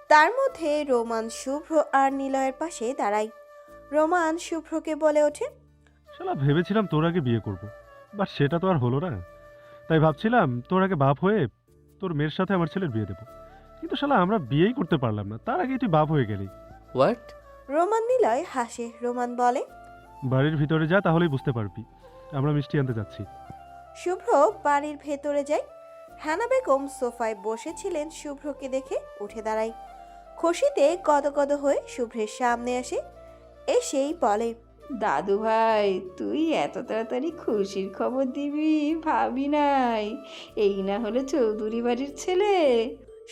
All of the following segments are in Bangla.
তার মধ্যে রোমান, শুভ্র আর নিলয়ের পাশে দাঁড়ায়। রোমান শুভ্রকে বলে ওঠে, শালা ভেবেছিলাম তোর আগে বিয়ে করব, বাট সেটা তো আর হলো না। তাই ভাবছিলাম তোর আগে বাপ হয়ে তোর মেয়ের সাথে আমার ছেলের বিয়ে দেবো, কিন্তু শালা আমরা বিয়েই করতে পারলাম না, তার আগেই তুই বাপ হয়ে গেলি। হোয়াট? রোমান। নিলয় হাসে। রোমান বলে, বাড়ির ভিতরে যা, তাহলেই বুঝতে পারবি। আমরা মিষ্টি আনতে যাচ্ছি। শুভ্র বাড়ির ভেতরে যায়। হানা বেগম সোফায় বসেছিলেন। শুভ্রকে দেখে উঠে দাঁড়ায়। খুশিতে গদগদ হয়ে শুভ্রের সামনে আসে। এসেই বলে, দাদু ভাই, তুই এত তাড়াতাড়ি খুশির খবর দিবি ভাবি নাই। এই না হলে চৌধুরী বাড়ির ছেলে।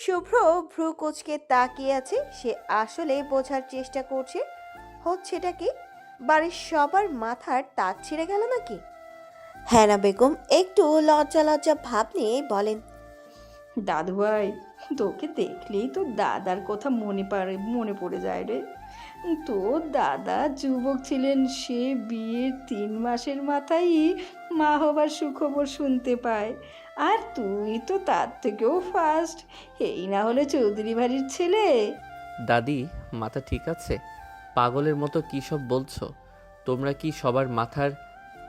শুভ্র ভ্রু কুঁচকে তাকিয়ে আছে। সে আসলে বোঝার চেষ্টা করছে হচ্ছেটা কি। বাড়ির সবার মাথার তাজ ছিঁড়ে গেল নাকি? হেনা বেগম একটু লজ্জা লজ্জা ভাব নিয়ে বলেন, দাদু ভাই, তোকে দেখলেই তো দাদার কথা মনে পড়ে যায় রে। তোর দাদা যুবক ছিলেন, সে বিয়ের 3 মাসের মাথায় মা হবার সুখবর শুনতে পায়। আর তুই তো তার থেকেও ফার্স্ট। এই না হলে চৌধুরী বাড়ির ছেলে। দাদি, মাথা ঠিক আছে? পাগলের মতো কী সব বলছো? তোমরা কি সবার মাথার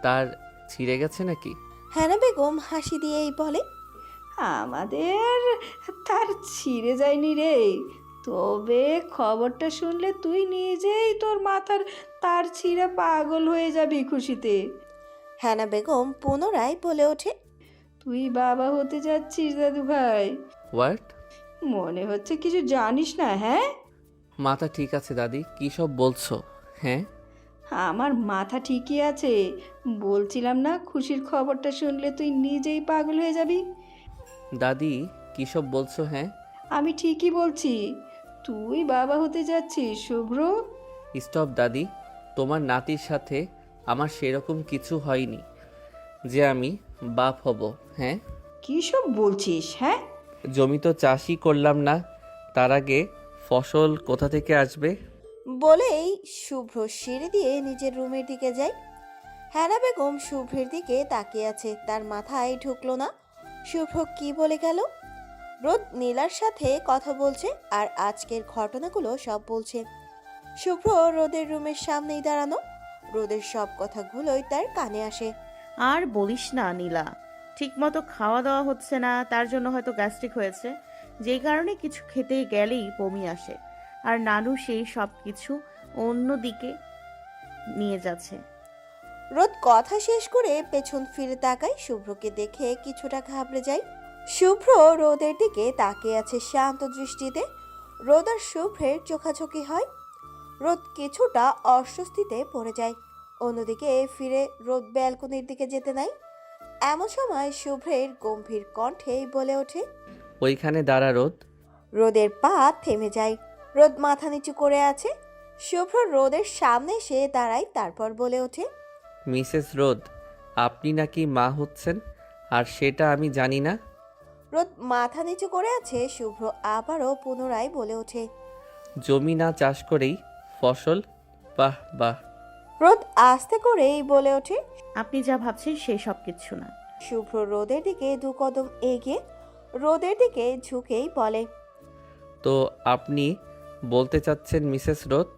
তার ছিঁড়ে গেছে নাকি? হেনা বেগম হাসি দিয়েই বলে, আমাদের তার ছিঁড়ে যায়নি রে। তবে খবরটা শুনলে তুই নিজেই তোর মাথার তার ছিঁড়ে পাগল হয়ে যাবি খুশিতে। হেনা বেগম পুনরায় বলে ওঠে, তুই বাবা হতে যাচ্ছিস দাদু ভাই। হোয়াট? মনে হচ্ছে কিছু জানিস না, হ্যাঁ? মাথা ঠিক আছে দাদি, কী সব বলছো? হ্যাঁ, আমার মাথা ঠিকই আছে। বলছিলাম না, খুশির খবরটা শুনলে তুই নিজেই পাগল হয়ে যাবি। দাদি কী সব বলছো? হ্যাঁ, আমি ঠিকই বলছি, তুই বাবা হতে যাচ্ছিস শুভ্র। স্টপ দাদি, তোমার নাতির সাথে আমার সেরকম কিছু হয়নি যে আমি বাপ হব। হ্যাঁ, কী সব বলছিস, হ্যাঁ? জমি তো চাষই করলাম না, তার আগে ফসল কোথা থেকে আসবে? বলেই শুভ্র সিঁড়ি দিয়ে নিজের রুমের দিকে যায়। হেনা বেগম শুভ্রের দিকে তাকিয়ে আছে। তার মাথায় ঢুকলো না শুভ্র কি বলে গেল। রোদ নীলার সাথে কথা বলছে আর আজকের ঘটনাগুলো সব বলছে। শুভ্র রোদের রুমের সামনেই দাঁড়ানো। রোদের সব কথাগুলোই তার কানে আসে। আর বলিস না নীলা, ঠিকমতো খাওয়া দাওয়া হচ্ছে না, তার জন্য হয়তো গ্যাস্ট্রিক হয়েছে, যেই কারণে কিছু খেতে গেলেই বমি আসে। আর নানু সেই সব কিছু অন্যদিকে নিয়ে যাচ্ছে। রোদ কথা শেষ করে পেছন ফিরে তাকায়। শুভ্রকে দেখে কিছুটা ঘাবড়ে যায়। শুভ্র রোদের দিকে তাকিয়ে আছে শান্ত দৃষ্টিতে। রোদ আর শুভ্রের চোখাচোখি হয়। রোদ কিছুটা অস্বস্তিতে পড়ে যায়। অন্যদিকে ফিরে রোদ ব্যালকনির দিকে যেতে নাই। এমন সময় শুভ্রের গম্ভীর কণ্ঠে বলে ওঠে, ওইখানে দাঁড়া রোদ। রোদের পা থেমে যায়। রোদ মাথা নিচু করে আছে। শুভ্র রোদের সামনে এসে দাঁড়ায়। তারপর বলে ওঠে, মিসেস রোদ, আপনি নাকি মা হচ্ছেন, আর সেটা আমি জানি না। রোদ মাথা নিচু করে আছে। শুভ্র আবারও পুনরায় বলে ওঠে, জমি না চাষ করেই ফসল? বাহ বাহ। রোদ আস্তে করেই বলে ওঠে। আপনি যা ভাবছেন সেই সব কিচ্ছু না। শুভ্র রোদের দিকে 2 কদম এগিয়ে রোদের দিকে ঝুঁকেই বলে, তো আপনি বলতে চাচ্ছেন মিসেস রোদ?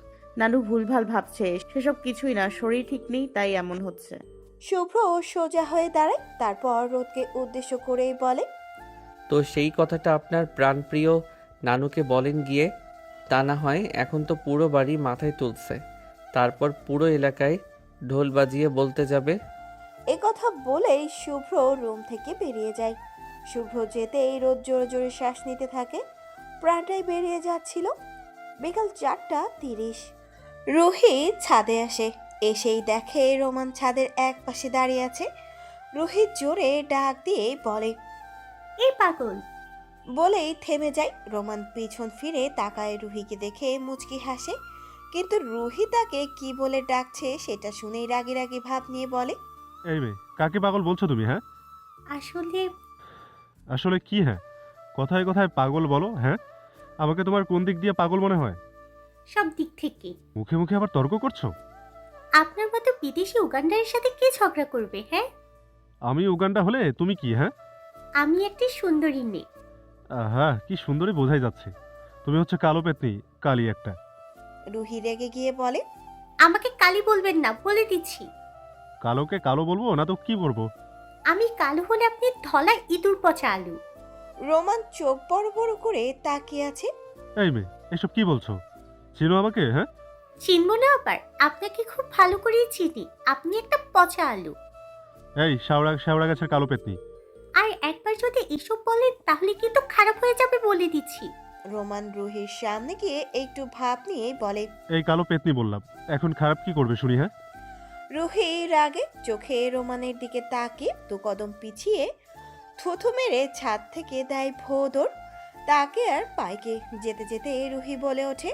নানু ভুলভাল ভাবছে, সেসব কিছুই না, শরীর ঠিক নেই তাই এমন হচ্ছে। শুভ্র সোজা হয়ে দাঁড়ায়। তারপর রোদকে উদ্দেশ্য করেই বলে, তো সেই কথাটা আপনার প্রাণপ্রিয় নানুকে বলেন গিয়ে। তা না হয় এখন তো পুরো বাড়ি মাথায় তুলছে, তারপর পুরো এলাকায় ঢোল বাজিয়ে বলতে যাবে। এ কথা বলেই শুভ্র রুম থেকে বেরিয়ে যায়। শুভ্র যেতেই রোদ জোরে জোরে শ্বাস নিতে থাকে। প্রাণটাই বেরিয়ে যাচ্ছিল। বিকাল 4:30। রুহি ছাদে আসে। এসেই দেখে রোমান ছাদের এক পাশে দাঁড়িয়ে আছে। রুহি জোরে ডাক দিয়ে বলে, এই পাগল! বলেই থেমে যায়। রোমান পিছন ফিরে তাকায়। রুহিকে দেখে মুচকি হাসে, কিন্তু রুহি তাকে কি বলে ডাকছে সেটা শুনেই রাগী রাগী ভাব নিয়ে বলে, এই মেয়ে, কাকে পাগল বলছো তুমি? হ্যাঁ, আসলে আসলে কি? হ্যাঁ, কথায় কথায় পাগল বলো? হ্যাঁ, আমাকে তোমার কোন দিক দিয়ে পাগল মনে হয়? সব দিক থেকে। মুখে মুখে আবার তর্ক করছো? আপনার মতো বিদেশি উগান্ডারের সাথে কে ঝগড়া করবে? হ্যাঁ, আমি উগান্ডা হলে তুমি কি? হ্যাঁ, আমি একটি সুন্দরী মেয়ে। হ্যাঁ, কি সুন্দরী বোঝাই যাচ্ছে। তুমি হচ্ছে কালো পেতনি, কালি একটা। রুহি রেগে গিয়ে বলে। আমাকে কালি বলবেন না, বলে দিচ্ছি। কালোকে কালো বলবো না তো কি বলবো? আমি কালো হলে আপনি ধলা ইঁদুর পচা আলু। রোমান চোখ বড় বড় করে তাকিয়ে আছে। এই মেয়ে, এসব কি বলছো? চিনো আমাকে? হ্যাঁ, চিনব না আবার? আপনাকে খুব ভালো করেই চিনি, আপনি একটা পচা আলু। এই শাওড়া শাওড়া গাছের কালো পেতনি। আর একবার যদি এসব বলেন তাহলে কিন্তু খারাপ হয়ে যাবে, বলে দিচ্ছি। রোমান রুহির সামনে গিয়ে একটু ভাব নিয়ে বলে। এই কালো পেতনি বললাম, এখন খারাপ কি করবে শুনি? হ্যাঁ, রুহি রাগে চোখে রোমানের দিকে তাকিয়ে 2 কদম পিছিয়ে থুথু মেরে ছাদ থেকে দেয় ভোদর। তাকে আর পাইকে যেতে যেতে রুহি বলে ওঠে।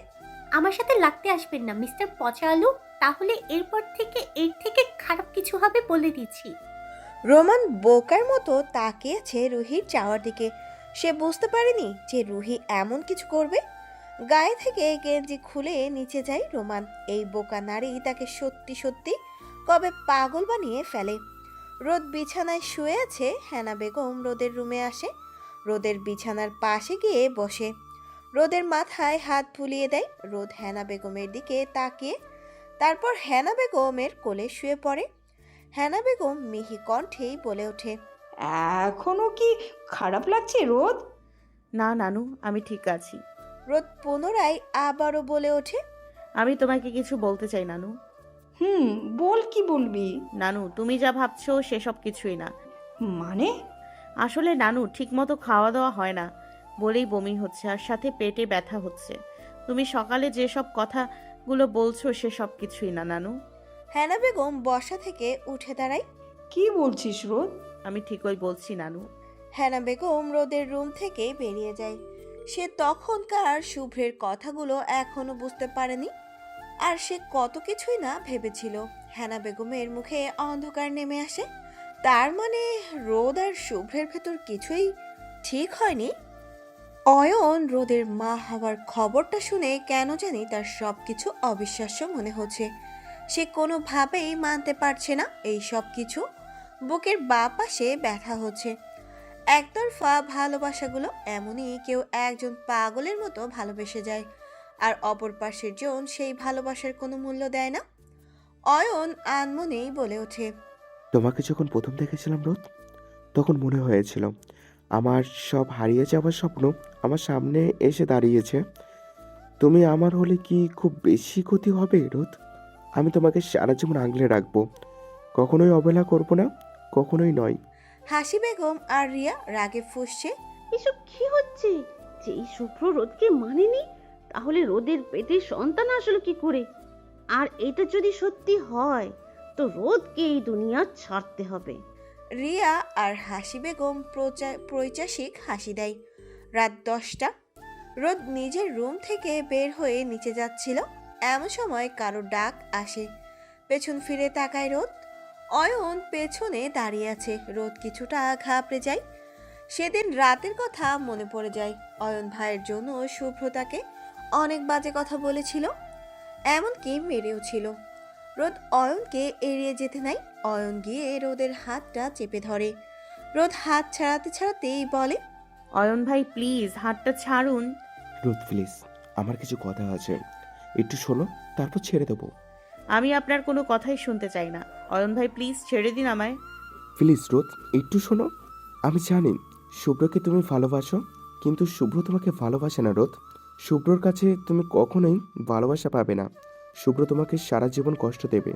আমার সাথে লাগতে আসবেন না মিস্টার পচা আলু, তাহলে এরপর থেকে এর থেকে খারাপ কিছু হবে, বলে দিচ্ছি। রোমান বোকার মতো তাকিয়েছে রুহির চাওয়ার দিকে। সে বুঝতে পারেনি যে রুহি এমন কিছু করবে। গায়ে থেকে গেঞ্জি খুলে নিচে যায় রোমান। এই বোকা নারী তাকে সত্যি সত্যি কবে পাগল বানিয়ে ফেলে। রোদ বিছানায় শুয়ে আছে। হেনা বেগম রোদের রুমে আসে। রোদের বিছানার পাশে গিয়ে বসে। রোদের মাথায় হাত বুলিয়ে দেয়। রোদ হেনা বেগমের দিকে তাকিয়ে তারপর হেনা বেগমের কোলে শুয়ে পড়ে। হেনা বেগম মিহি কণ্ঠেই বলে ওঠে। এখনো কি খারাপ লাগছে রোদ? না নানু, আমি ঠিক আছি। রোদ পুনরায় আবারও বলে ওঠে। আমি তোমাকে কিছু বলতে চাই নানু। বল, কি বলবি? নানু, তুমি যা ভাবছো সেসব কিছুই না। মানে? আসলে নানু, ঠিকমতো খাওয়া দাওয়া হয় না বলেই বমি হচ্ছে, আর সাথে পেটে ব্যথা হচ্ছে। তুমি সকালে যেসব কথাগুলো বলছো সেসব কিছুই না নানু। হেনা বেগম বসা থেকে উঠে দাঁড়ায়। কি বলছিস রোদ? আমি ঠিকই বলছি নানু। হেনা বেগম রোদের রুম থেকে বেরিয়ে যায়। সে তখনকার শুভ্রের কথাগুলো এখনো বুঝতে পারেনি। আর সে কত কিছুই না ভেবেছিল। হেনা বেগমের মুখে অন্ধকার নেমে আসে। তার মানে রোদ আর শুভ্রের ভেতর কিছুই ঠিক হয়নি। অয়ন রোদের মা হওয়ার খবরটা শুনে কেন জানি তার সবকিছু অবিশ্বাস্য মনে হচ্ছে। সে কোনোভাবেই মানতে পারছে না এই সব কিছু। বুকের বাঁ পাশে ব্যথা হচ্ছে। একতরফা ভালোবাসাগুলো এমনই, কেউ একজন পাগলের মতো ভালোবেসে যায় আর অপর পাশের জন সেই ভালোবাসার কোনো মূল্য দেয় না। অয়ন আনমনেই বলে ওঠে। তোমাকে যখন প্রথম দেখেছিলাম রোদ, তখন মনে হয়েছিল আমার সব হারিয়ে যাওয়ার স্বপ্ন আমার সামনে এসে দাঁড়িয়েছে। তুমি আমার হলে কি খুব বেশি ক্ষতি হবে রোদ? আমি তোমাকে সারা জীবন আগলে রাখবো, কখনোই অবহেলা করব না, কখনোই নয়। হাসি বেগম আর রিয়া রাগে ফুঁসছে। এসব কি হচ্ছে? যেই শুভ্র রোদকে মানেনি, তাহলে রোদের পেটে সন্তান আসলো কি করে? আর এটা যদি সত্যি হয় তো রোদকে এই দুনিয়া ছাড়তে হবে। রিয়া আর হাসি বেগম পৈশাসিক হাসি দেয়। রাত 10টা। রোদ নিজের রুম থেকে বের হয়ে নিচে যাচ্ছিল। এমন সময় কারো ডাক আসে। পেছন ফিরে তাকায় রোদ। অয়ন পেছনে দাঁড়িয়ে আছে। রোদ কিছুটা ঘাবড়ে যায়। সেদিন রাতের কথা মনে পড়ে যায়। অয়ন ভাইয়ের জন্য শুভ্রতাকে অনেক বাজে কথা বলেছিল, এমনকি মেরেও ছিল। রোদ অয়নকে এড়িয়ে যেতে নাই। অয়ন গিয়ে রোদের হাতটা চেপে ধরে। রোদ হাত ছাড়াতে ছাড়াতেই বলে। অয়ন ভাই প্লিজ হাতটা ছাড়ুন। রোদ প্লিজ, আমার কিছু কথা আছে, একটু শোনো, তারপর ছেড়ে দেবো। আমি আপনার কোনো কথাই শুনতে চাই না। অয়ন ভাই প্লিজ ছেড়ে দিন আমায়। প্লিজ রোদ, একটু শোনো। আমি জানি শুভ্রকে তুমি ভালোবাসো, কিন্তু শুভ্র তোমাকে ভালোবাসে না রোদ। শুভ্রর কাছে তুমি কখনোই ভালোবাসা পাবে না। শুভ্র তোমাকে সারা জীবন কষ্ট দেবে।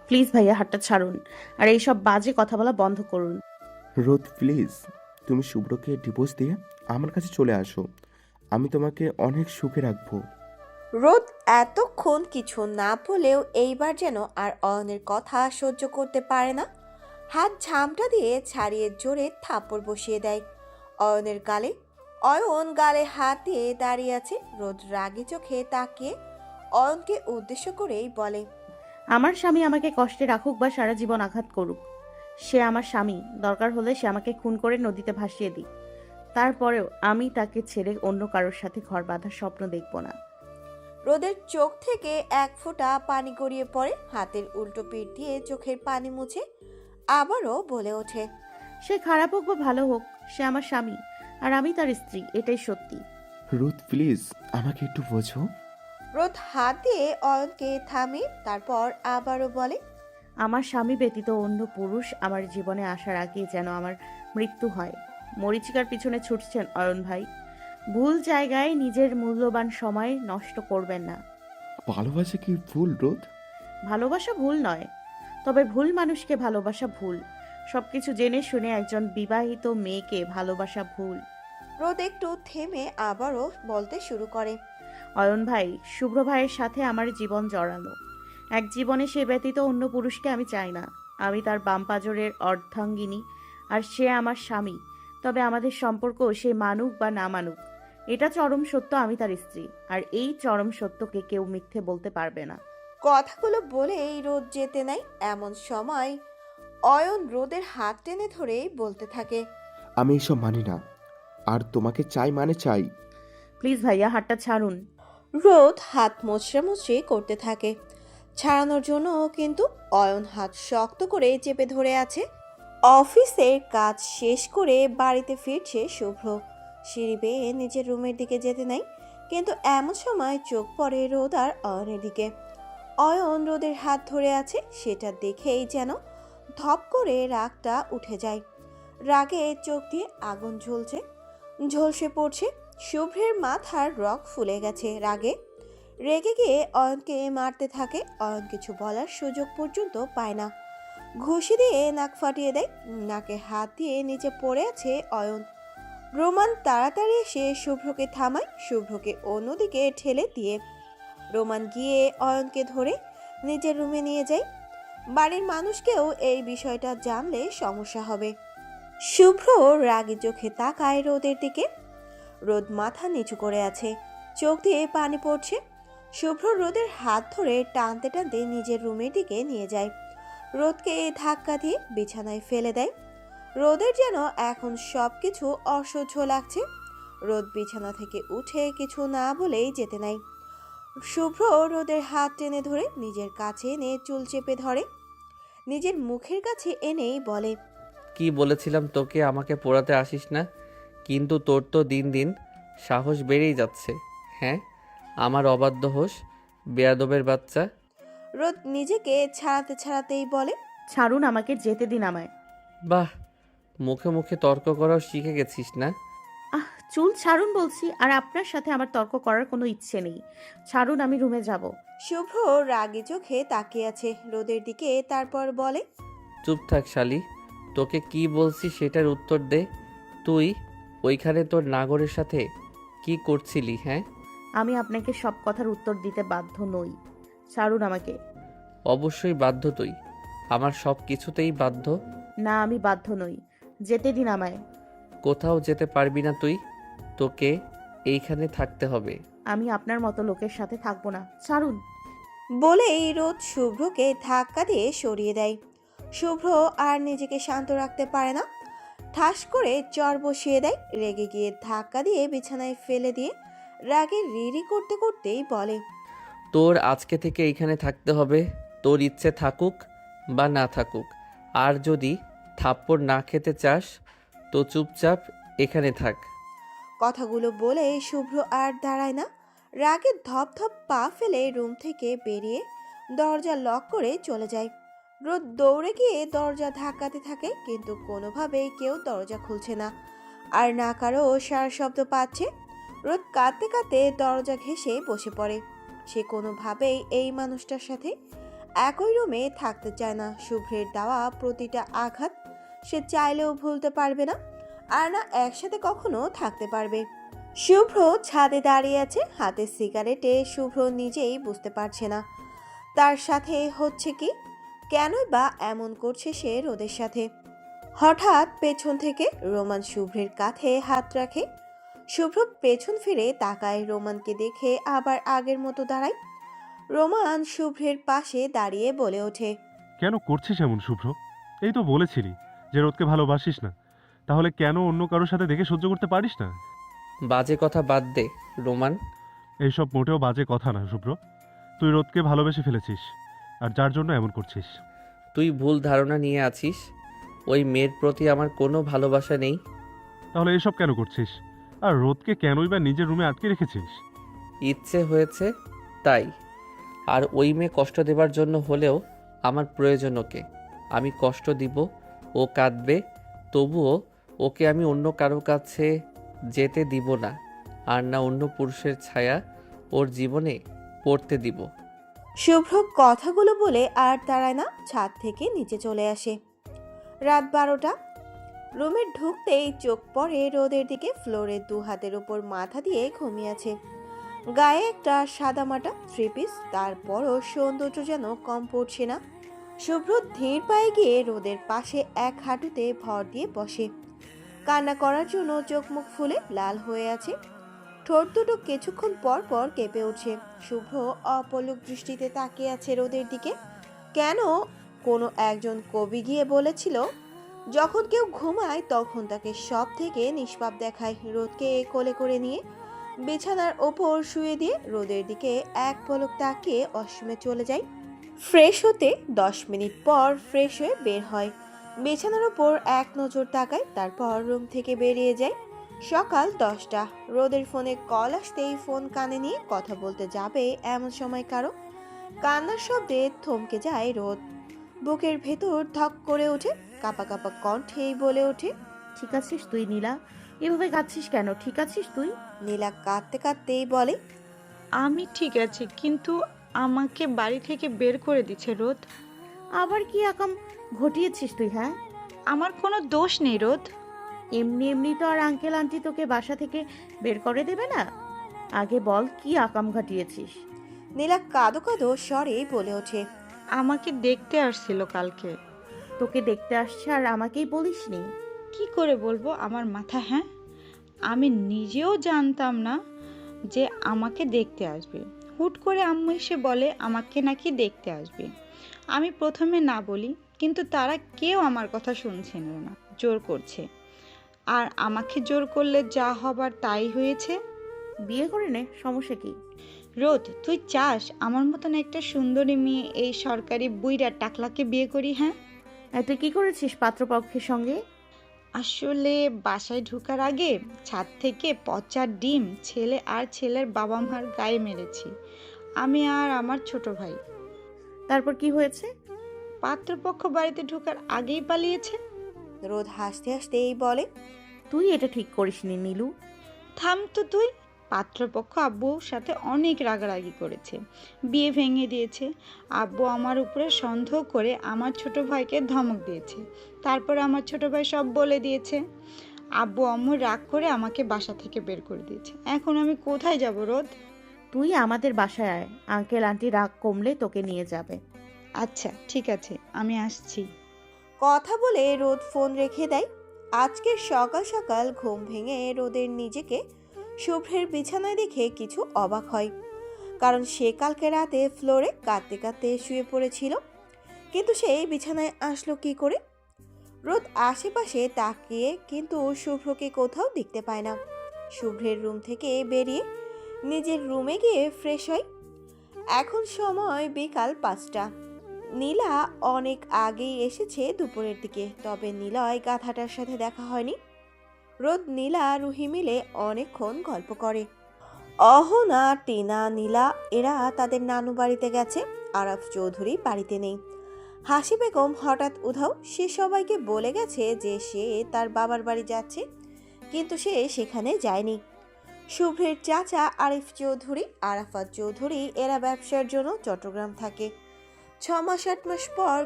প্লিজ ভাইয়া হাতটা ছাড়ুন, আর এইসব বাজে কথা বলা বন্ধ করুন। রোদ প্লিজ, তুমি শুভ্রকে ডিভোর্স দিয়ে আমার কাছে চলে আসো, আমি তোমাকে অনেক সুখে রাখবো। রোদ এতক্ষণ কিছু না বলেও এইবার যেন আর অয়নের কথা সহ্য করতে পারে না। হাত ঝামটা দিয়ে ছাড়িয়ে জোরে থাপ্পড় বসিয়ে দেয় অয়নের গালে। অয়ন গালে হাত দিয়ে দাঁড়িয়ে আছে। রোদ রাগী চোখে তাকিয়ে অয়নকে উদ্দেশ্য করেই বলে। আমার স্বামী আমাকে কষ্টে রাখুক বা সারা জীবন আঘাত করুক, সে আমার স্বামী। দরকার হলে সে আমাকে খুন করে নদীতে ভাসিয়ে দিক, তারপরেও আমি তাকে ছেড়ে অন্য কারোর সাথে ঘর বাঁধার স্বপ্ন দেখব না। রোদের চোখ থেকে এক ফোঁটা পানি গড়িয়ে পড়ে। হাতের উল্টো পিঠ দিয়ে চোখের পানি মুছে আবারও বলে ওঠে। সে খারাপ হোক বা ভালো হোক, সে আমার স্বামী আর আমি তার স্ত্রী, এটাই সত্যি। রোদ প্লিজ আমাকে একটু বোঝো। রোদ হাত দিয়ে অয়নকে থামে, তারপর আবারও বলে, আমার স্বামী ব্যতীত অন্য পুরুষ আমার জীবনে আসার আগে যেন আমার মৃত্যু হয়। মরীচিকার পিছনে ছুটছেন অয়ন ভাই। ভুল জায়গায় নিজের মূল্যবান সময় নষ্ট করবেন না। ভালোবাসা কি ভুল রোদ? ভালোবাসা ভুল নয়, তবে ভুল মানুষকে ভালোবাসা ভুল। সবকিছু জেনে শুনে একজন বিবাহিত মেয়েকে ভালোবাসা ভুল। রোদ একটু থেমে আবারও বলতে শুরু করে, অয়ন ভাই, শুভ্র ভাইয়ের সাথে আমার জীবন জড়ানো। এক জীবনে সে ব্যতীত অন্য পুরুষকে আমি চাই না। আমি তার বাম পাঁজরের অর্ধাঙ্গিনী, আর সে আমার স্বামী। তবে আমাদের সম্পর্ক সে মানুক বা না মানুক, এটা চরম সত্য। আমি তার স্ত্রী, আর এই চরম সত্যকে কেউ মিথ্যে বলতে পারবে না। কথাগুলো বলেই রোদ যেতে নাই। এমন সময় অয়ন রোদের হাত টেনে ধরে বলতে থাকে, আমি এসব মানি না, আর তোমাকে চাই মানে চাই। প্লিজ ভাইয়া, হাতটা ছাড়ুন। রোদ হাত মোচড়ামুচড়ি করতে থাকে। ছাড়ানোর জন্য কিন্তু অয়ন হাত শক্ত করে চেপে ধরে আছে। অফিসের কাজ শেষ করে বাড়িতে ফিরছে শুভ্র। সিঁড়ি বেয়ে নিজের রুমের দিকে যেতে নাই, কিন্তু এমন সময় চোখ পড়ে রোদ আর অয়নের দিকে। অয়ন রোদের হাত ধরে আছে, সেটা দেখেই যেন ধপ করে রাগটা উঠে যায়। রাগে চোখ দিয়ে আগুন ঝলসে পড়ছে। শুভ্রের মাথার রগ ফুলে গেছে রাগে। রেগে গিয়ে অয়নকে মারতে থাকে। অয়ন কিছু বলার সুযোগ পর্যন্ত পায় না, ঘুষি দিয়ে নাক ফাটিয়ে দেয়। নাকে হাত দিয়ে নিচে পড়ে আছে অয়ন। রোমান তাড়াতাড়ি এসে শুভ্রকে থামায়, শুভ্রকে অন্যদিকে ঠেলে দিয়ে রোমান গিয়ে অয়নকে ধরে নিজের রুমে নিয়ে যায়। বাড়ির মানুষকেও এই বিষয়টা জানলে সমস্যা হবে। শুভ্র রাগী চোখে তাকায় রোদের দিকে। রোদ মাথা নিচু করে আছে, চোখ দিয়ে পানি পড়ছে। শুভ্র রোদের হাত ধরে টানতে টানতে নিজের রুমের দিকে নিয়ে যায়। রোদকে ধাক্কা দিয়ে বিছানায় ফেলে দেয়। রোদের যেন এখন সবকিছু অসহ্য লাগছে। রোদ বিছানা থেকে উঠে কিছু না বলেই যেতে নাই। শুভ্র রোদের হাত টেনে ধরে নিজের কাছে এনে চুল চেপে ধরে, নিজের মুখের কাছে এনেই বলে, কি বলেছিলাম তোকে আমাকে পোড়াতে আসিস না, কিন্তু তোর তো দিন দিন সাহস বেড়েই যাচ্ছে। হ্যাঁ, আমার অবাধ্য হোস, বেয়াদবের বাচ্চা। রোদ নিজেকে ছাড়াতেই বলে, ছাড়ুন আমাকে, যেতে দিন আমায়। বাহ, মুখে মুখে তর্ক করাও শিখে গেছিস না? চুল ছাড়ুন বলছি, আর আপনার সাথে আমার তর্ক করার কোনো ইচ্ছে নেই। ছাড়ুন, আমি রুমে যাব। শুভ্র রাগী চোখে তাকিয়ে আছে রোদের দিকে, তারপর বলে, চুপ থাক শালি, তোকে কি বলছি সেটার উত্তর দে। তুই ওইখানে তোর নাগরের সাথে কি করছিলি? হ্যাঁ, আমি আপনাকে সব কথার উত্তর দিতে বাধ্য নই। ছাড়ুন আমাকে। অবশ্যই বাধ্য তুই, আমার সব কিছুতেই বাধ্য। না, আমি বাধ্য নই, যেতে দিন আমায়। কোথাও যেতে পারবি না তুই, তোকে এইখানে থাকতে হবে। আমি আপনার মতো লোকের সাথে থাকবো না, ছাড়ুন। বলেই রোদ শুভ্রকে ধাক্কা দিয়ে সরিয়ে দেয়। শুভ্র আর নিজেকে শান্ত রাখতে পারে না, ঠাস করে চর বসিয়ে দেয়। রেগে গিয়ে ধাক্কা দিয়ে বিছানায় ফেলে দিয়ে রাগে রিরি করতে করতেই বলে, তোর আজকে থেকে এইখানে থাকতে হবে, তোর ইচ্ছে থাকুক বা না থাকুক। আর যদি থাপ্পড় না খেতে চাস তো চুপচাপ এখানে থাক। কথাগুলো বলে শুভ্র আর দাঁড়ায় না, রাগে ধপ পা ফেলে রুম থেকে বেরিয়ে দরজা লক করে চলে যায়। রোদ দৌড়ে গিয়ে দরজা ধাক্কাতে থাকে, কিন্তু কোনোভাবেই কেউ দরজা খুলছে না, আর না কারো সারা শব্দ পাচ্ছে। রোদ কাঁদতে কাঁদতে দরজা ঘেঁষে বসে পড়ে। সে কোনোভাবেই এই মানুষটার সাথে একই রুমে থাকতে চায় না। শুভ্রের দেওয়া প্রতিটা আঘাত সে চাইলেও ভুলতে পারবে না, আর না একসাথে কখনো থাকতে পারবে। শুভ্র ছাদে দাঁড়িয়ে আছে, হাতে সিগারেটে। শুভ্র নিজেই বুঝতে পারছে না তার সাথে হচ্ছে কি, কেনই বা এমন করছে সে রোদের সাথে। হঠাৎ পেছন থেকে রোমান শুভ্রের কাঁধে হাত রাখে। শুভ্র পেছন ফিরে তাকায়, রোমানকে দেখে আবার আগের মতো দাঁড়ায়। রোমান শুভ্রের পাশে দাঁড়িয়ে বলে ওঠে, কেন করছিস এমন শুভ্র? এই তো বলেছিলি যে রোদকে ভালোবাসিস না, তাহলে কেন অন্য কারোর সাথে দেখে সহ্য করতে পারিস না? বাজে কথা বাদ দে রোমান। এইসব মোটেও বাজে কথা না শুভ্র, তুই রোদকে ভালোবেসে ফেলেছিস, আর যার জন্য এমন করছিস। তুই ভুল ধারণা নিয়ে আছিস, ওই মেয়ের প্রতি আমার কোনো ভালোবাসা নেই। তাহলে এসব কেন করছিস? আর রোদকে কেনই বা নিজের রুমে আটকে রেখেছিস? ইচ্ছে হয়েছে তাই। আর ওই মেয়ে কষ্ট দেবার জন্য হলেও আমার প্রয়োজন ওকে। আমি কষ্ট দিব, ও কাঁদবে, তবুও ওকে আমি অন্য কারো কাছে যেতে দিব না, আর না অন্য পুরুষের ছায়া ওর জীবনে পড়তে দিব। শুভ্র কথাগুলো বলে আর দাঁড়ায় না, ছাদ থেকে নিচে চলে আসে। রাত 12টা। রুমে ঢুকতেই চোখ পড়ে রোদের দিকে। ফ্লোরে 2 হাতের উপর মাথা দিয়ে ঘুমিয়ে আছে। গায়ে একটা সাদামাটা 3 পিস, তারপরও সৌন্দর্য যেন কম পড়ছে না। শুভ্র ধীর পায়ে গিয়ে রোদের পাশে এক হাঁটুতে ভর দিয়ে বসে। কান্না করার জন্য চোখ মুখ ফুলে লাল হয়ে আছে। ঠোঁট দুটো কিছুক্ষণ পর পর কেঁপে উঠছে। শুভ্র অপলক দৃষ্টিতে তাকিয়ে আছে রোদের দিকে। কেন কোনো একজন কবি গিয়ে বলেছিল, যখন কেউ ঘুমায় তখন তাকে সব থেকে নিষ্পাপ দেখায়। রোদকে কোলে করে নিয়ে বিছানার ওপর শুয়ে দিয়ে রোদের দিকে এক পলক তাকিয়ে ওয়াশরুমে চলে যায়। ফ্রেশ হতে 10 মিনিট পর ফ্রেশ হয়ে বের হয়। বিছানার ওপর এক নজর তাকায়, তারপর রুম থেকে বেরিয়ে যায়। সকাল 10টা। রোদের ফোনে কল আসতেই ফোন কানে নিয়ে কথা বলতে যাবে এমন সময় কারো কান্নার শব্দে থমকে যায় রোদ। বুকের ভেতর ধক করে ওঠে। কাঁপা কাঁপা কণ্ঠেই বলে ওঠে, ঠিক আছিস তুই নীলা? এভাবে কাঁদছিস কেন? ঠিক আছিস তুই? নীলা কাঁদতে কাঁদতেই বলে, আমি ঠিক আছি, কিন্তু আমাকে বাড়ি থেকে বের করে দিচ্ছে রোদ। আবার কি আকাম ঘটিয়েছিস তুই? হ্যাঁ, আমার কোনো দোষ নেই রোদ। এমনি এমনি তো আর আঙ্কেল আন্টি তোকে বাসা থেকে বের করে দেবে না। আগে বল কি আকাম ঘটিয়েছিস? নীলা কাঁদো কাঁদো স্বরে বলে ওঠে, আমাকে দেখতে আসছিল কালকে। তোকে দেখতে আসছে আর আমাকেই বলিসনি? কি করে বলবো, আমার মাথা। হ্যাঁ, আমি নিজেও জানতাম না যে আমাকে দেখতে আসবে। হুট করে আম্মু এসে বলে আমাকে নাকি দেখতে আসবে। আমি প্রথমে না বলি, কিন্তু তারা কেউ আমার কথা শুনছিল না, জোর করছে। আর আমাকে জোর করলে যা হবার তাই হয়েছে। বিয়ে করে নে, সমস্যা কি? রোদ, তুই চাস আমার মতন একটা সুন্দরী মেয়ে এই সরকারি বুইড়া টাকলাকে বিয়ে করি? হ্যাঁ। তুই কি করেছিস পাত্রপক্ষের সঙ্গে? আসলে বাসায় ঢোকার আগে ছাদ থেকে পচা ডিম ছেলে আর ছেলের বাবা মার গায়ে মেরেছি, আমি আর আমার ছোট ভাই। তারপর কি হয়েছে? পাত্রপক্ষ বাড়িতে ঢোকার আগেই পালিয়েছে। রোদ হাসতে হাসতেই বলে, তুই এটা ঠিক করিসনি নীলু। থাম তো তুই। পাত্রপক্ষ আব্বুর সাথে অনেক রাগারাগি করেছে, বিয়ে ভেঙে দিয়েছে। আব্বু আমার উপরে সন্দেহ করে আমার ছোট ভাইকে ধমক দিয়েছে। তারপর আমার ছোট ভাই সব বলে দিয়েছে। আব্বু আম্মু রাগ করে আমাকে বাসা থেকে বের করে দিয়েছে। এখন আমি কোথায় যাব রোদ? তুই আমাদের বাসায় আয়, আঙ্কেল আন্টি রাগ কমলে তোকে নিয়ে যাবে। আচ্ছা ঠিক আছে, আমি আসছি। কথা বলে রোদ ফোন রেখে দেয়। আজকের সকাল সকাল ঘুম ভেঙে রোদের নিজেকে শুভ্রের বিছানায় দেখে কিছু অবাক হয়, কারণ সে কালকে রাতে ফ্লোরে কাঁদতে কাঁদতে শুয়ে পড়েছিল। কিন্তু সে বিছানায় আসলো কি করে? রোদ আশেপাশে তাকিয়ে কিন্তু শুভ্রকে কোথাও দেখতে পায় না। শুভ্রের রুম থেকে বেরিয়ে নিজের রুমে গিয়ে ফ্রেশ হয়। এখন সময় বিকাল 5টা। নীলা অনেক আগেই এসেছে দুপুরের দিকে, তবে নিলয় গাধাটার সাথে দেখা হয়নি। রোদ নীলা রুহি মিলে অনেকক্ষণ গল্প করে। অহনা, টিনা, নীলা এরা তাদের নানু বাড়িতে গেছে। আরাফ চৌধুরী বাড়িতে নেই। হাসি বেগম হঠাৎ উধাও। সে সবাইকে বলে গেছে যে সে তার বাবার বাড়ি যাচ্ছে, কিন্তু সে সেখানে যায়নি। শুভ্রের চাচা আরিফ চৌধুরী, আরাফাত চৌধুরী এরা ব্যবসার জন্য চট্টগ্রাম থাকে। 6 মাস 8 মাস পর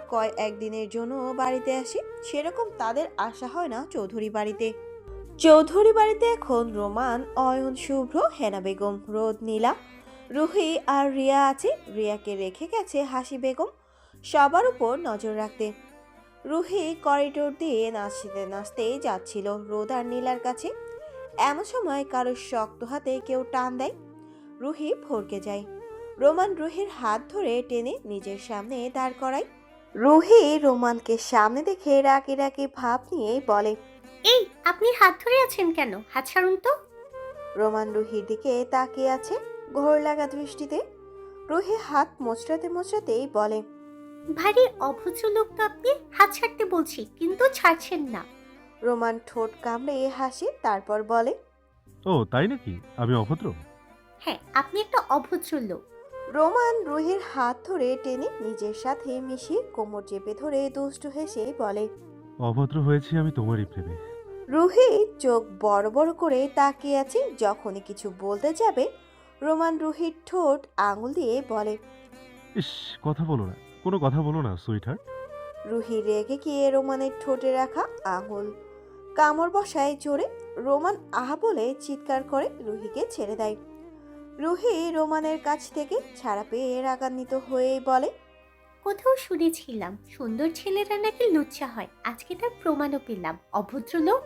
একদিনের জন্য বাড়িতে আসে। সেরকম তাদের আসা হয় না চৌধুরী বাড়িতে। চৌধুরী বাড়িতে এখন রোমান, অয়ন, শুভ্র, হেনা বেগম, রোদ, নীলা, রুহি আর রিয়া আছে। রিয়াকে রেখে গেছে হাসি বেগম সবার উপর নজর রাখতে। রুহি করিডোর দিয়ে নাচতে নাচতে যাচ্ছিল রোদ আর নীলার কাছে। এমন সময় কারোর শক্ত হাতে কেউ টান দেয়। রুহি ভড়কে যায়। রোমান রুহির হাত ধরে টেনে নিজের সামনে দাঁড় করায়। রুহি রোমানকে সামনে দেখে রাকি রাকি ভাব নিয়ে বলে, এই আপনি হাত ধরে আছেন কেন? হাত ছাড়ুন তো। রোমান রুহির দিকে তাকিয়ে আছে ঘোর লাগা দৃষ্টিতে। রুহি হাত মোচড়াতে মোচড়াতেই বলে, ভারী অভদ্র লোক তো আপনি। হাত ছাড়তে বলছি কিন্তু ছাড়ছেন না। রোমান ঠোঁট কামড়ে হাসে, তারপর বলে, ও তাই নাকি? আমি অভদ্র? হ্যাঁ, আপনি একটা অভদ্র লোক। রোমান রুহির হাত ধরে টেনে নিজের সাথে মিশিয়ে কোমর চেপে ধরে দুষ্টু হেসে বলে। অভদ্র হয়েছি আমি তোমারই প্রেমে। রুহি চোখ বড় বড় করে তাকিয়ে আছে। যখনই কিছু বলতে যাবে রোমান রুহির ঠোঁট আঙুল দিয়ে বলে। ইস, কথা বলো না, কোনো কথা বলো না সুইট হার্ট। রুহি রেগে গিয়ে রোমানের ঠোঁটে রাখা আঙুল কামড় বসায় জোরে। রোমান আহা বলে চিৎকার করে রুহিকে ছেড়ে দেয়। রুহি রোমানের কাছ থেকে ছাড়া পেয়ে রাগান্বিত হয়েই বলে। কোথাও শুনেছিলাম সুন্দর ছেলেরা নাকি লুচ্চা হয়, আজকে তার প্রমাণও পেলাম। অভদ্র লোক।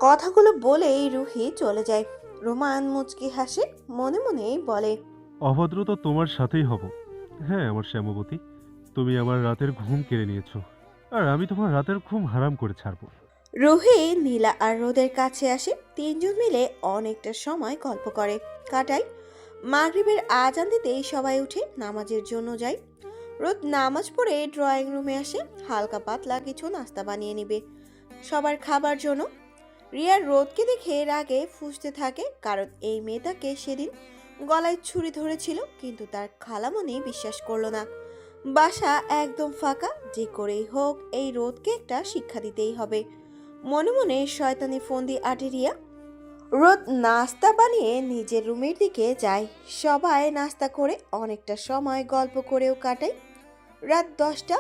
কথাগুলো বলেই রুহি চলে যায়। রোমান মুচকি হাসে, মনে মনে বলে। অভদ্র তো তোমার সাথেই হব। হ্যাঁ আমার শ্যামবতী, তুমি আমার রাতের ঘুম কেড়ে নিয়েছো, আর আমি তোমার রাতের ঘুম হারাম করে ছাড়বো। রুহি নীলা আর রোদের কাছে আসে। তিনজন মিলে অনেকটা সময় গল্প করে কাটায়। মাগরিবের আজান দিতেই সবাই উঠে নামাজের জন্য যায়। রোদ নামাজ পড়ে ড্রয়িং রুমে আসে। হালকা পাতলা কিছু নাস্তা বানিয়ে নিবে সবার খাবার জন্য। রিয়া রোদকে দেখে রাগে ফুঁসতে থাকে, কারণ এই মেয়েটাকে সেদিন গলায় ছুরি ধরেছিল, কিন্তু তার খালামণি বিশ্বাস করলো না। বাসা একদম ফাঁকা, যে করেই হোক এই রোদকে একটা শিক্ষা দিতেই হবে। মনে মনে শয়তানি ফন্দি আটে রিয়া। রোদ নাস্তা বানিয়ে নিজের রুমের দিকে যায়। সবাই নাস্তা করে অনেকটা সময় গল্প করেও কাটায়। রাত 10টা।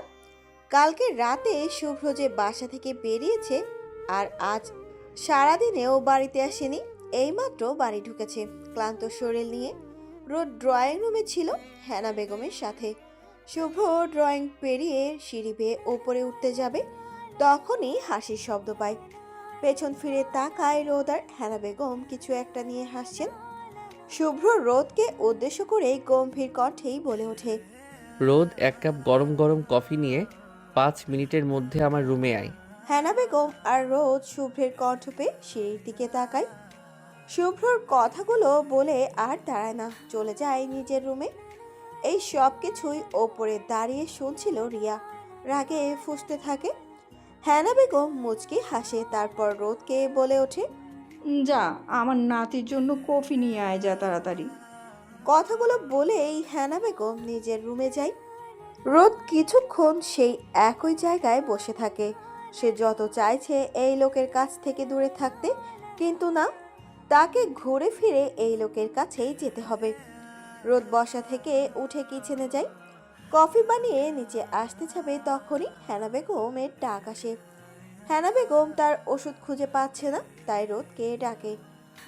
কালকে রাতে শুভ্র যে বাসা থেকে বেরিয়েছে আর আজ সারাদিনেও বাড়িতে আসেনি, এইমাত্র বাড়ি ঢুকেছে ক্লান্ত শরীর নিয়ে। রোদ ড্রয়িং রুমে ছিল হেনা বেগমের সাথে। শুভ্র ড্রয়িং পেরিয়ে সিঁড়ি বেয়ে ওপরে উঠতে যাবে, তখনই হাসির শব্দ পায়। পেছন ফিরে তাকায় রোদ আর হেনা বেগম কিছু একটা নিয়ে হাসছেন। শুভ্র রোদকে উদ্দেশ্য করে গম্ভীর কণ্ঠেই বলে ওঠে। রোদ, এক কাপ গরম গরম কফি নিয়ে 5 মিনিটের মধ্যে আমার রুমে আয়। হেনা বেগম আর রোদ শুভ্রের কণ্ঠ পেয়ে সিঁড়ির দিকে তাকায়। শুভ্রর কথাগুলো বলে আর দাঁড়ায় না, চলে যায় নিজের রুমে। এই সব কিছুই ওপরে দাঁড়িয়ে শুনছিল রিয়া। রাগে ফুঁসতে থাকে। হেনা বেগম মুচকি হাসে, তারপর রোদকে বলে ওঠে। যা, আমার নাতির জন্য কফি নিয়ে আয় যা তাড়াতাড়ি। কথাগুলো বলেই হেনা বেগম নিজের রুমে যায়। রোদ কিছুক্ষণ সেই একই জায়গায় বসে থাকে। সে যত চাইছে এই লোকের কাছ থেকে দূরে থাকতে, কিন্তু না, তাকে ঘুরে ফিরে এই লোকের কাছেই যেতে হবে। রোদ বসা থেকে উঠে কিচেনে যায়। কফি বানিয়ে নিচে আসতে যাবে, তখনই হেনা বেগমের ডাক আসে। হেনা বেগম তার ওষুধ খুঁজে পাচ্ছে না, তাই রোদকে ডাকে।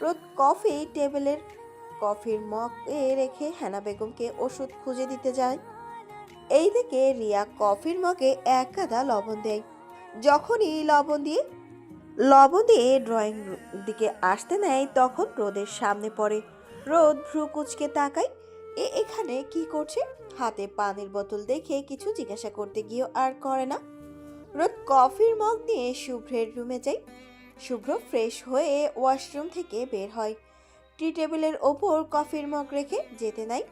রোদ কফি টেবিলের কফির মগে রেখে হেনা বেগমকে ওষুধ খুঁজে দিতে যায়। এই দিকে রিয়া কফির মগে এক গাদা লবণ দেয়। যখনই লবণ দিয়ে ড্রয়িং দিকে আসতে নেয়, তখন রোদের সামনে পড়ে। রোদ ভ্রু কুচকে তাকায়, এখানে কি করছে? হাতে পানির বোতল দেখে কিছু জিজ্ঞাসা করতে গিয়েও আর করে না। রোদ কফির মগ নিয়ে শুভ্রের রুমে যায়। শুভ্র ফ্রেশ হয়ে ওয়াশরুম থেকে বের হয়। টি টেবিলের ওপর কফির মগ রেখে যেতে নাই।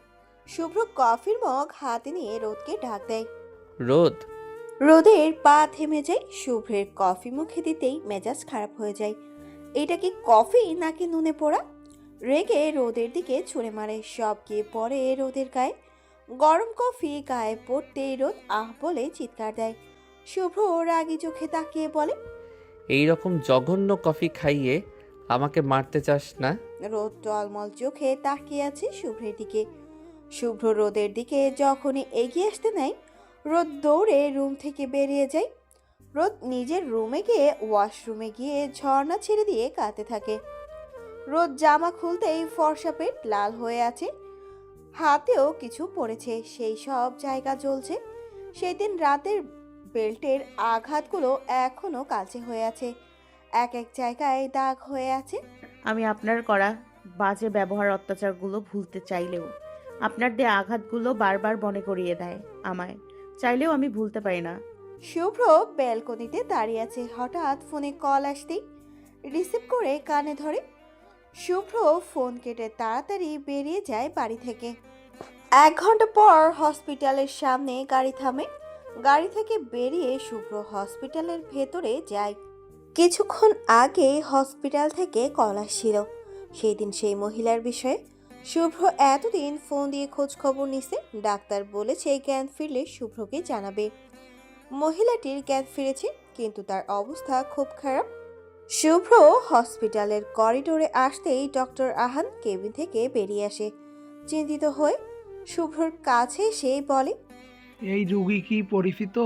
শুভ্র কফির মগ হাতে নিয়ে রোদকে ডাক দেয়। রোদ। রোদের পা থেমে যায়। শুভ্রের কফি মুখে দিতেই মেজাজ খারাপ হয়ে যায়। এটা কি কফি নাকি নুনে পোড়া? রেগে রোদের দিকে ছুঁড়ে মারে, সব গিয়ে পড়ে রোদের গায়ে। গরম কফি গায়ে পড়তেই রোদ আহ বলে চিৎকার দেয়। শুভ্র রাগী চোখে তাকিয়ে বলে। এই রকম জঘন্য কফি খাইয়ে আমাকে মারতে চাস না? রোদ টলমল চোখে তাকিয়ে আছে শুভ্রের দিকে। শুভ্র রোদের দিকে যখনই এগিয়ে আসতে নেয়, রোদ দৌড়ে রুম থেকে বেরিয়ে যায়। রোদ নিজের রুমে গিয়ে ওয়াশরুমে গিয়ে ঝর্ণা ছেড়ে দিয়ে কাঁদতে থাকে। রোদ জামা খুলতেই ফর্সা পেট লাল হয়ে আছে, হাতেও কিছু পড়েছে, সেই সব জায়গা জ্বলছে। সেদিন রাতের বেল্টের আঘাতগুলো এখনো কাছে হয়ে আছে, এক এক জায়গায় দাগ হয়ে আছে। আমি আপনার করা বাজে ব্যবহার অত্যাচারগুলো ভুলতে চাইলেও আপনার দেয়া আঘাতগুলো বারবার মনে করিয়ে দেয় আমায়। চাইলেও আমি ভুলতে পারি না। শুভ্র ব্যালকনিতে দাঁড়িয়ে আছে। হঠাৎ ফোনে কল আসতেই রিসিভ করে কানে ধরে। শুভ্র ফোন কেটে তাড়াতাড়ি বেরিয়ে যায় বাড়ি থেকে। 1 ঘন্টা পর হসপিটালের সামনে গাড়ি থামে। গাড়ি থেকে বেরিয়ে শুভ্র হসপিটালের ভেতরে যায়। কিছুক্ষণ আগে হসপিটাল থেকে কল আসছিল। সেই দিন সেই মহিলার বিষয়ে শুভ্র এতদিন ফোন দিয়ে খোঁজ খবর নিছে। ডাক্তার বলেছে জ্ঞান ফিরলে শুভ্রকে জানাবে। মহিলাটির জ্ঞান ফিরেছে, কিন্তু তার অবস্থা খুব খারাপ। শুভ্র হসপিটালের করিডোরে আসতেই ডক্টর আহান কেবিন থেকে বেরিয়ে আসে। চিন্তিত হয়ে শুভ্রর কাছে এসে বলে, এই রুগী কি পরিচিত?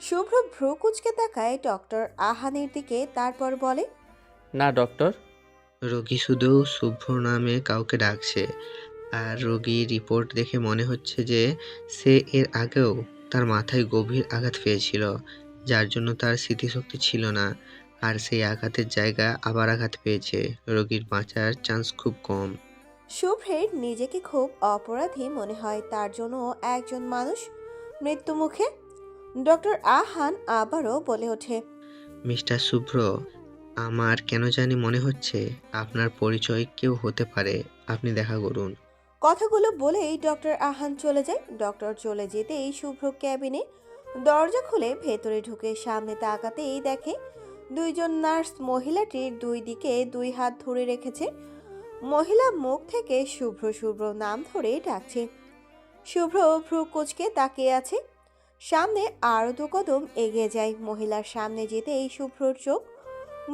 শুভ্র ভ্রু কুঁচকে তাকায় ডক্টর আহানের দিকে, তারপর বলে, না ডক্টর। রোগী শুধু শুভ্র নামে কাউকে ডাকছে, আর রোগীর রিপোর্ট দেখে মনে হচ্ছে যে সে এর আগেও তার মাথায় গভীর আঘাত পেয়েছিল, যার জন্য তার স্মৃতিশক্তি ছিল না, আর সেই আঘাতের জায়গা আবার আঘাত পেয়েছে। রোগীর বাঁচার চান্স খুব কম। শুভ্রের নিজেকে খুব অপরাধী মনে হয়, তার জন্য একজন মানুষ মৃত্যুমুখে। ডক্টর আহান আবারও বলে ওঠে, মিস্টার শুভ্র, আমার কেন জানি মনে হচ্ছে আপনার পরিচয় কেউ হতে পারে। আপনি দেখা করুন। কথাগুলো বলেই ডক্টর আহান চলে যায়। ডক্টর চলে যেতেই শুভ্র ক্যাবিনে দরজা খুলে ভেতরে ঢুকে সামনে তাকাতেই দেখে দুইজন নার্স মহিলাটির দুই দিকে দুই হাত ধরে রেখেছে। মহিলা মুখ থেকে শুভ্র শুভ্র নাম ধরে ডাকছে। শুভ্র ভ্রু কুঁচকে তাকিয়ে আছে। সামনে আরো দু কদম এগিয়ে যায়। মহিলার সামনে যেতেই শুভ্রর চোখ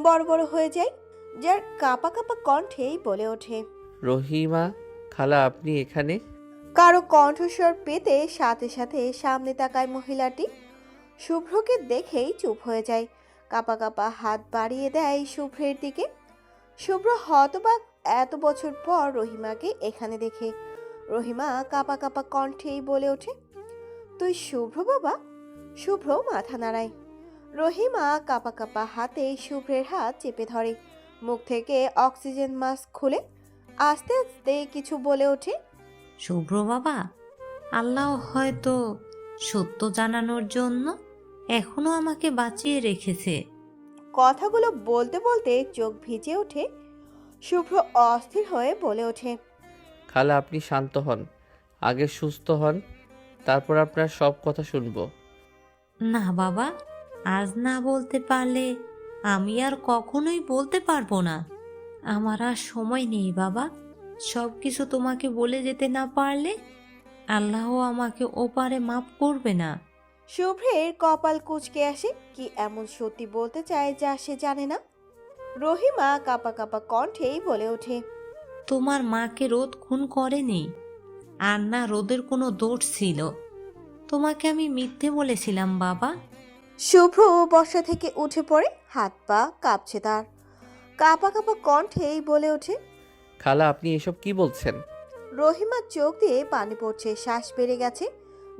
বড় বড় হয়ে যায়, যার কাঁপা কাঁপা কণ্ঠেই বলে ওঠে, রহিমা খালা, আপনি এখানে? কারো কণ্ঠস্বর পেতে সাথে সাথে সামনে তাকায় মহিলাটি। শুভ্রকে দেখেই চুপ হয়ে যায়, কাঁপা কাঁপা হাত বাড়িয়ে দেয় শুভ্রের দিকে। শুভ্র হতবাক, এত বছর পর রহিমাকে এখানে দেখে। রহিমা কাঁপা কাঁপা কণ্ঠেই বলে ওঠে, তুই শুভ্র বাবা? শুভ্র মাথা নাড়ায়। রহিমা কাঁপা কাঁপা হাতে শুভ্রের হাত চেপে ধরে। মুখ থেকে অক্সিজেন মাস্ক খুলে আস্তে আস্তে কিছু বলে ওঠে, শুভ্র বাবা, আল্লাহ হয়তো সত্য জানানোর জন্য এখনো আমাকে বাঁচিয়ে রেখেছে। কথাগুলো বলতে বলতে চোখ ভিজে ওঠে। শুভ্র অস্থির হয়ে বলে ওঠে, খালা আপনি শান্ত হন, আগে সুস্থ হন, তারপর আপনার সব কথা শুনবো। না বাবা, আজ না বলতে পারলে আমি আর কখনোই বলতে পারবো না। আমার আর সময় নেই বাবা। সব কিছু তোমাকে বলে যেতে না পারলে আল্লাহ আমাকে ওপারে মাফ করবে না। শুভ্রের কপাল কুঁচকে আসে। কি এমন সত্যি বলতে চায় যা সে জানে না? রহিমা কাঁপা কাঁপা কণ্ঠেই বলে ওঠে, তোমার মাকে রোদ খুন করেনি, আর না রোদের কোনো দোষ ছিল। তোমাকে আমি মিথ্যে বলেছিলাম বাবা। শুভ্র বসা থেকে উঠে পড়ে, হাত পা কাঁপছে তার। কাঁপা কাঁপা কণ্ঠেই বলে ওঠে, খালা আপনি এসব কি বলছেন? রহিমার চোখ দিয়ে পানি পড়ছে, শ্বাস বেড়ে গেছে।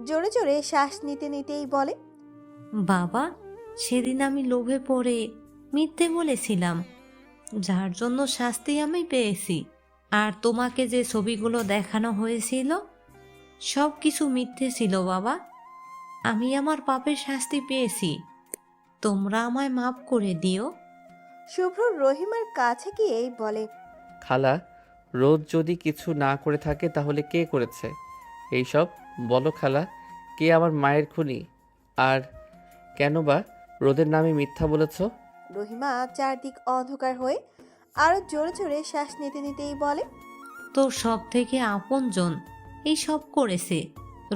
জোরে জোরে শ্বাস নিতে নিতেই বলে, বাবা, সেদিন আমি লোভে পড়ে মিথ্যে বলেছিলাম, যার জন্য শাস্তি আমি পেয়েছি। আর তোমাকে যে ছবিগুলো দেখানো হয়েছিল সব কিছু মিথ্যে ছিল বাবা। আমি আমার পাপের শাস্তি পেয়েছি, তোমরা আমায় মাফ করে দিও। শুভ্র রহিমার কাছে গিয়েই বলে, খালা, রোদ যদি কিছু না করে থাকে তাহলে কে করেছে এইসব? বলো খালা, কে আমার মায়ের খুনি? আর কেন বা রোদের নামে মিথ্যা বলেছ? রহিমা চারদিক অন্ধকার হয়ে আরো জোরে জোরে শ্বাস নিতে নিতেই বলে, তোর সব থেকে আপনজন এই সব করেছে।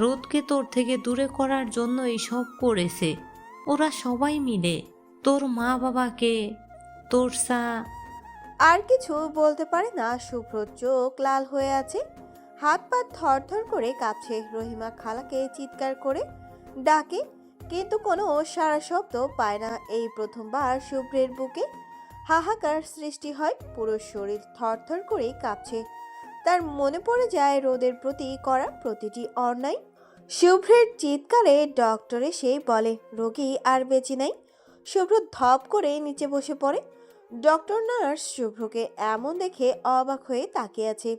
রোদকে তোর থেকে দূরে করার জন্য এই সব করেছে ওরা সবাই মিলে। তোর মা বাবাকে, তোর আর কিছু বলতে পারে না। শুভ্র চোখ লাল হয়ে আছে, হাত পা থরথর করে কাঁপছে। রহিমা খালাকে চিৎকার করে ডাকে, কিন্তু কোনো সারা শব্দ পায় না। এই প্রথমবার শুভ্রের বুকে হাহাকার সৃষ্টি হয়। পুরো শরীর থরথর করে কাঁপছে। তার মনে পড়ে যায় রোদের প্রতি করা প্রতিটি অন্যায়। শুভ্রের চিৎকারে ডক্টর এসে বলে, রোগী আর বেঁচে নাই। শুভ্র ধপ করে নিচে বসে পড়ে। ডক্টর নার্স শুভ্রকে এমন দেখে অবাক হয়ে তাকিয়ে আছে।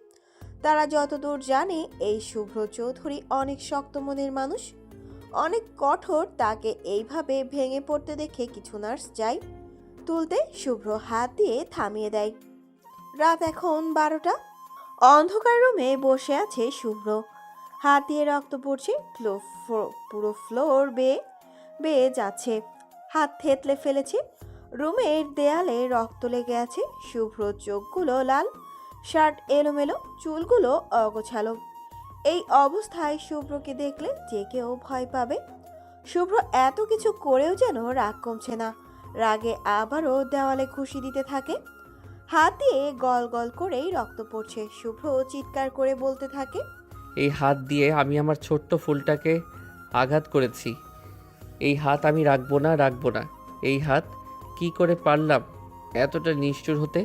তারা যতদূর জানে এই শুভ্র চৌধুরী অনেক শক্ত মনের মানুষ, অনেক কঠোর। তাকে এইভাবে ভেঙে পড়তে দেখে কিছু নার্স যায় তুলতে, শুভ্র হাত দিয়ে থামিয়ে দেয়। রাত এখন 12টা। অন্ধকার রুমে বসে আছে শুভ্র। হাত দিয়ে রক্ত পড়ছে, পুরো ফ্লোর বেয়ে বেয়ে যাচ্ছে। হাত থেতলে ফেলেছে। রুমের দেয়ালে রক্ত লেগে আছে। শুভ্র চোখগুলো লাল, শার্ট এলোমেলো, চুলগুলো অগোছালো। এই অবস্থায় শুভ্রকে দেখলে যে কেউ ভয় পাবে। শুভ্র এত কিছু করেও যেন রাগ কমছে না। রাগে আবারও দেওয়ালে ঘুষি দিতে থাকে। হাত দিয়ে গল গল করেই রক্ত পড়ছে। শুভ্র চিৎকার করে বলতে থাকে, এই হাত দিয়ে আমি আমার ছোট্ট ফুলটাকে আঘাত করেছি। এই হাত আমি রাখবো না। এই হাত কি করে পারলাম এতটা নিষ্ঠুর হতে?